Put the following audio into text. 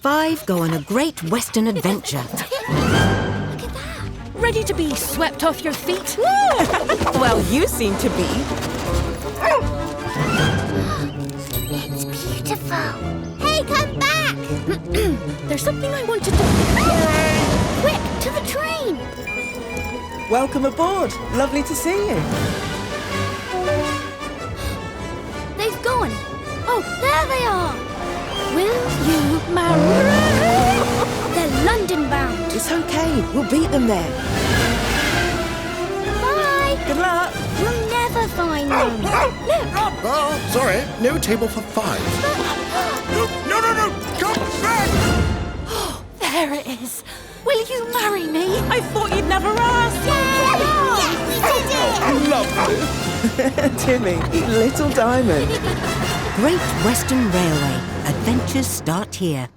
5 go on a great western adventure. Look at that. Ready to be swept off your feet? Well, you seem to be. It's beautiful. Hey, come back! There's something I want to do. Quick, to the train! Welcome aboard. Lovely to see you. They've gone. Oh, there they are. Will you Marry? They're London bound. It's okay. We'll beat them there. Bye. Good luck. We'll never find them. Look. Oh, sorry. No table for 5. No! Come back! There it is. Will you marry me? I thought you'd never ask. Yes, we did it. Lovely. Timmy, little diamond. Great Western Railway. Adventures start here.